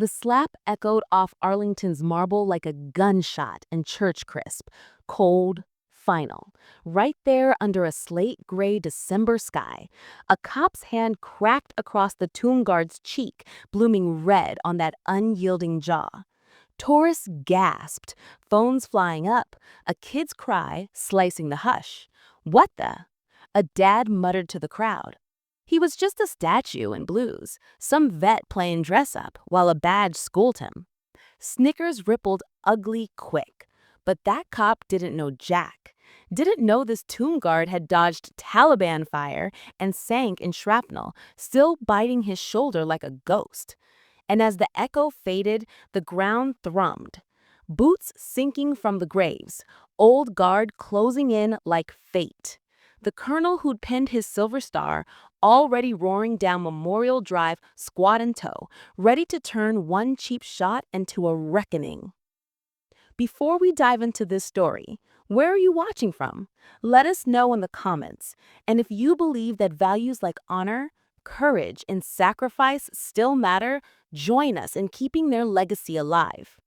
The slap echoed off Arlington's marble like a gunshot and church crisp, cold, final. Right there under a slate-gray December sky, a cop's hand cracked across the tomb guard's cheek, blooming red on that unyielding jaw. Tourists gasped, phones flying up, a kid's cry slicing the hush. What the? A dad muttered to the crowd. He was just a statue in blues, some vet playing dress-up while a badge schooled him. Snickers rippled ugly quick, but that cop didn't know jack. Didn't know this tomb guard had dodged Taliban fire and sank in shrapnel, still biting his shoulder like a ghost. And as the echo faded, the ground thrummed. Boots sinking from the graves, old guard closing in like fate. The colonel who'd pinned his silver star, already roaring down Memorial Drive, squad in tow, ready to turn one cheap shot into a reckoning. Before we dive into this story, where are you watching from? Let us know in the comments. And if you believe that values like honor, courage, and sacrifice still matter, join us in keeping their legacy alive.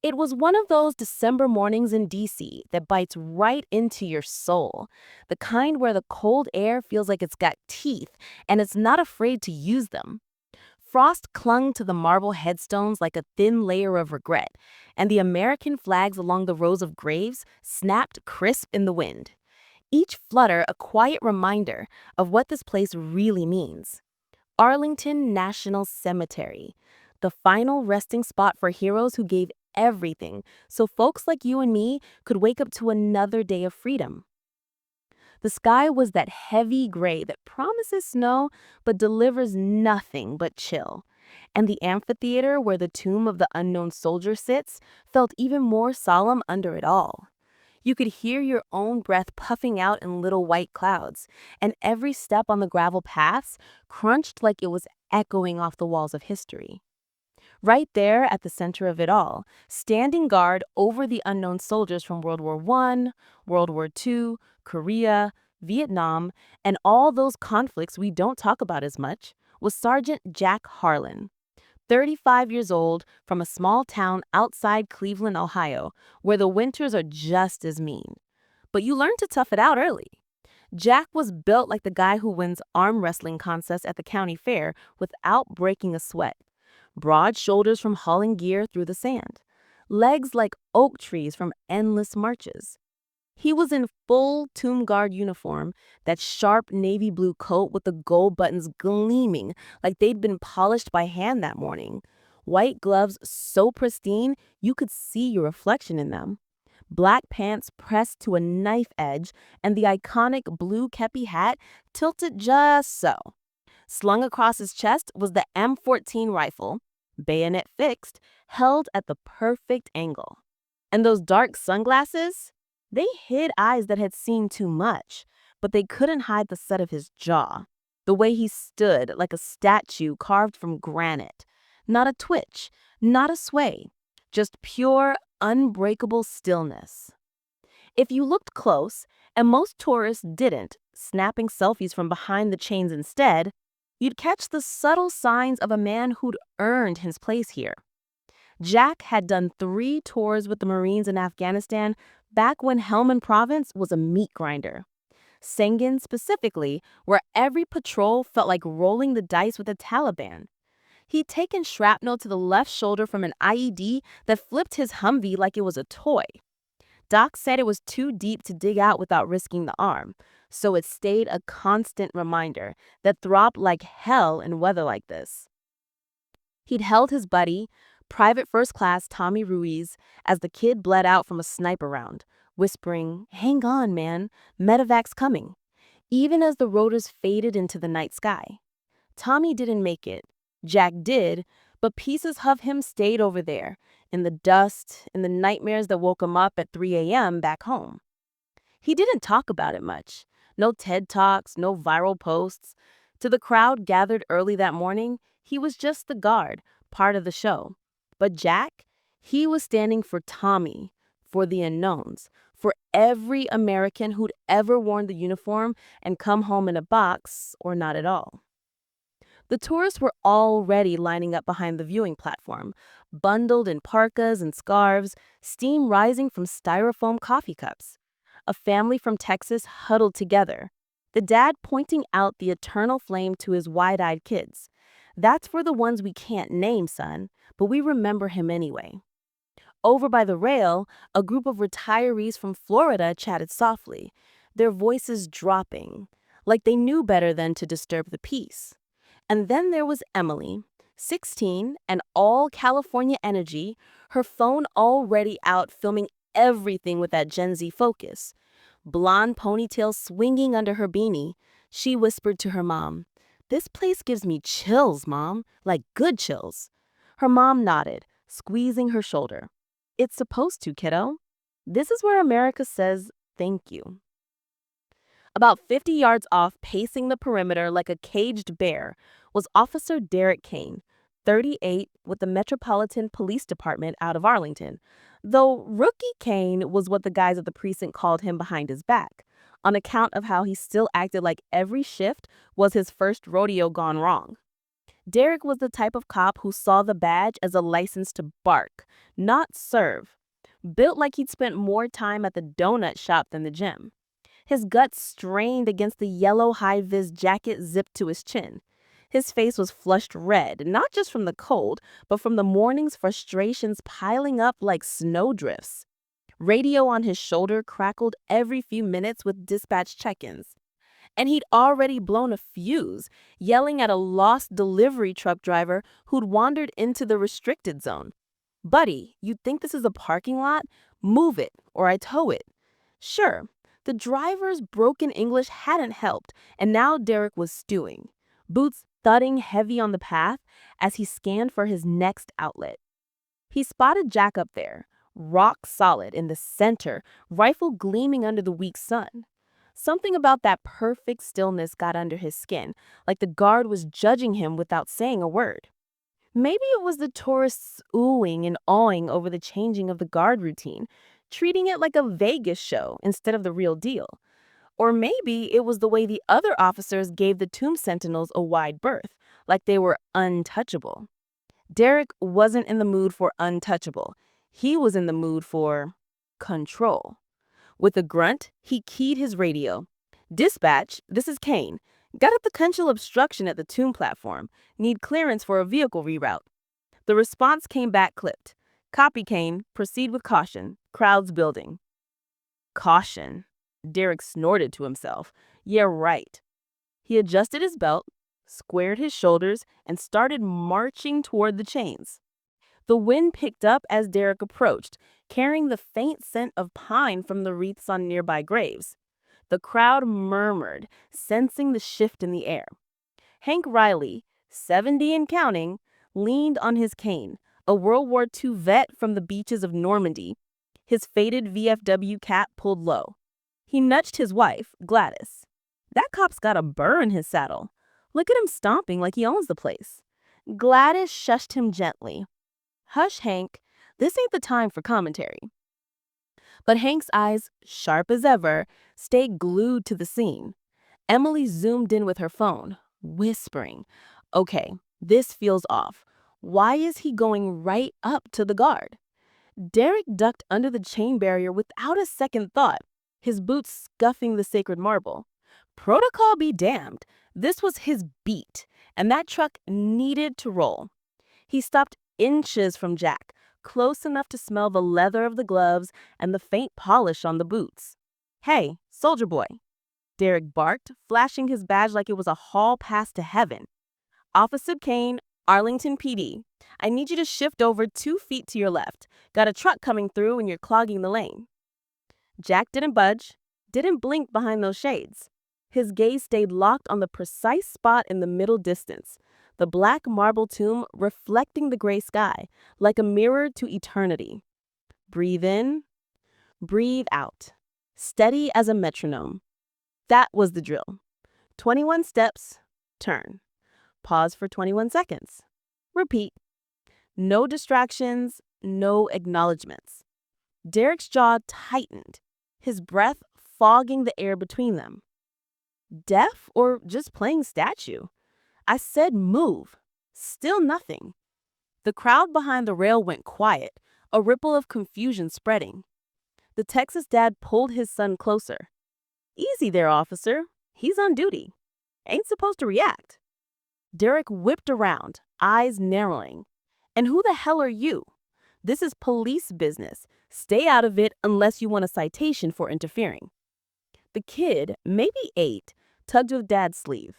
It was one of those December mornings in DC that bites right into your soul. The kind where the cold air feels like it's got teeth and it's not afraid to use them. Frost clung to the marble headstones like a thin layer of regret, and the American flags along the rows of graves snapped crisp in the wind. Each flutter a quiet reminder of what this place really means. Arlington National Cemetery, the final resting spot for heroes who gave everything so folks like you and me could wake up to another day of freedom. The sky was that heavy gray that promises snow but delivers nothing but chill. And the amphitheater where the tomb of the unknown soldier sits felt even more solemn under it all. You could hear your own breath puffing out in little white clouds, and every step on the gravel paths crunched like it was echoing off the walls of history. Right there at the center of it all, standing guard over the unknown soldiers from World War I, World War II, Korea, Vietnam, and all those conflicts we don't talk about as much, was Sergeant Jack Harlan. 35 years old, from a small town outside Cleveland, Ohio, where the winters are just as mean. But you learn to tough it out early. Jack was built like the guy who wins arm wrestling contests at the county fair without breaking a sweat. Broad shoulders from hauling gear through the sand. Legs like oak trees from endless marches. He was in full Tomb Guard uniform, that sharp navy blue coat with the gold buttons gleaming like they'd been polished by hand that morning. White gloves so pristine you could see your reflection in them. Black pants pressed to a knife edge, and the iconic blue kepi hat tilted just so. Slung across his chest was the M14 rifle, bayonet fixed, held at the perfect angle. And those dark sunglasses? They hid eyes that had seen too much, but they couldn't hide the set of his jaw. The way he stood like a statue carved from granite. Not a twitch, not a sway, just pure, unbreakable stillness. If you looked close, and most tourists didn't, snapping selfies from behind the chains instead, you'd catch the subtle signs of a man who'd earned his place here. Jack had done 3 tours with the Marines in Afghanistan back when Helmand Province was a meat grinder. Sangin specifically, where every patrol felt like rolling the dice with the Taliban. He'd taken shrapnel to the left shoulder from an IED that flipped his Humvee like it was a toy. Doc said it was too deep to dig out without risking the arm, so it stayed a constant reminder that throbbed like hell in weather like this. He'd held his buddy, Private First Class Tommy Ruiz, as the kid bled out from a sniper round, whispering, "Hang on, man, medevac's coming," even as the rotors faded into the night sky. Tommy didn't make it. Jack did, but pieces of him stayed over there, in the dust, in the nightmares that woke him up at 3 a.m. back home. He didn't talk about it much. No TED Talks, no viral posts. To the crowd gathered early that morning, he was just the guard, part of the show. But Jack, he was standing for Tommy, for the unknowns, for every American who'd ever worn the uniform and come home in a box or not at all. The tourists were already lining up behind the viewing platform, bundled in parkas and scarves, steam rising from styrofoam coffee cups. A family from Texas huddled together, the dad pointing out the eternal flame to his wide-eyed kids. That's for the ones we can't name, son, but we remember him anyway. Over by the rail, a group of retirees from Florida chatted softly, their voices dropping, like they knew better than to disturb the peace. And then there was Emily, 16 and all California energy, her phone already out filming everything with that Gen Z focus. Blonde ponytail swinging under her beanie, she whispered to her mom, "This place gives me chills, Mom, like good chills." Her mom nodded, squeezing her shoulder. "It's supposed to, kiddo. This is where America says thank you." About 50 yards off, pacing the perimeter like a caged bear, was Officer Derek Kane, 38, with the Metropolitan Police Department out of Arlington, though Rookie Kane was what the guys at the precinct called him behind his back, on account of how he still acted like every shift was his first rodeo gone wrong. Derek was the type of cop who saw the badge as a license to bark, not serve. Built like he'd spent more time at the donut shop than the gym. His guts strained against the yellow high-vis jacket zipped to his chin. His face was flushed red, not just from the cold, but from the morning's frustrations piling up like snowdrifts. Radio on his shoulder crackled every few minutes with dispatch check-ins. And he'd already blown a fuse, yelling at a lost delivery truck driver who'd wandered into the restricted zone. "Buddy, you think this is a parking lot? Move it, or I tow it." Sure, the driver's broken English hadn't helped, and now Derek was stewing, boots thudding heavy on the path as he scanned for his next outlet. He spotted Jack up there, rock solid in the center, rifle gleaming under the weak sun. Something about that perfect stillness got under his skin, like the guard was judging him without saying a word. Maybe it was the tourists oohing and awing over the changing of the guard routine, treating it like a Vegas show instead of the real deal. Or maybe it was the way the other officers gave the tomb sentinels a wide berth, like they were untouchable. Derek wasn't in the mood for untouchable. He was in the mood for control. With a grunt, he keyed his radio. "Dispatch, this is Kane. Got a potential obstruction at the tomb platform. Need clearance for a vehicle reroute." The response came back clipped. "Copy, Kane. Proceed with caution. Crowds building." Caution. Derek snorted to himself. Yeah, right. He adjusted his belt, squared his shoulders, and started marching toward the chains. The wind picked up as Derek approached, carrying the faint scent of pine from the wreaths on nearby graves. The crowd murmured, sensing the shift in the air. Hank Riley, 70 and counting, leaned on his cane, a World War II vet from the beaches of Normandy, his faded VFW cap pulled low. He nudged his wife, Gladys. "That cop's got a burr in his saddle. Look at him stomping like he owns the place." Gladys shushed him gently. "Hush, Hank. This ain't the time for commentary." But Hank's eyes, sharp as ever, stayed glued to the scene. Emily zoomed in with her phone, whispering, "Okay, this feels off. Why is he going right up to the guard?" Derek ducked under the chain barrier without a second thought, his boots scuffing the sacred marble. Protocol be damned. This was his beat, and that truck needed to roll. He stopped inches from Jack, close enough to smell the leather of the gloves and the faint polish on the boots. "Hey, soldier boy," Derek barked, flashing his badge like it was a hall pass to heaven. "Officer Kane, Arlington PD. I need you to shift over 2 feet to your left. Got a truck coming through and you're clogging the lane." Jack didn't budge, didn't blink behind those shades. His gaze stayed locked on the precise spot in the middle distance, the black marble tomb reflecting the gray sky, like a mirror to eternity. Breathe in, breathe out, steady as a metronome. That was the drill. 21 steps, turn. Pause for 21 seconds. Repeat. No distractions, no acknowledgments. Derek's jaw tightened, his breath fogging the air between them. Deaf or just playing statue? I said move. Still nothing. The crowd behind the rail went quiet, a ripple of confusion spreading. The Texas dad pulled his son closer. Easy there, officer. He's on duty. Ain't supposed to react. Derek whipped around, eyes narrowing. And who the hell are you? This is police business. Stay out of it unless you want a citation for interfering. The kid, maybe 8, tugged at Dad's sleeve.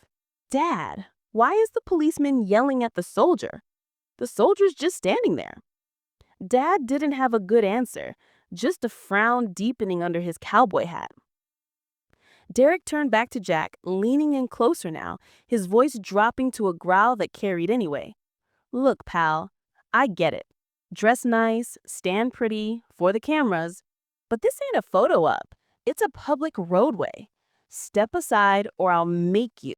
Dad, why is the policeman yelling at the soldier? The soldier's just standing there. Dad didn't have a good answer, just a frown deepening under his cowboy hat. Derek turned back to Jack, leaning in closer now, his voice dropping to a growl that carried anyway. Look, pal, I get it. Dress nice, stand pretty, for the cameras. But this ain't a photo op. It's a public roadway. Step aside or I'll make you.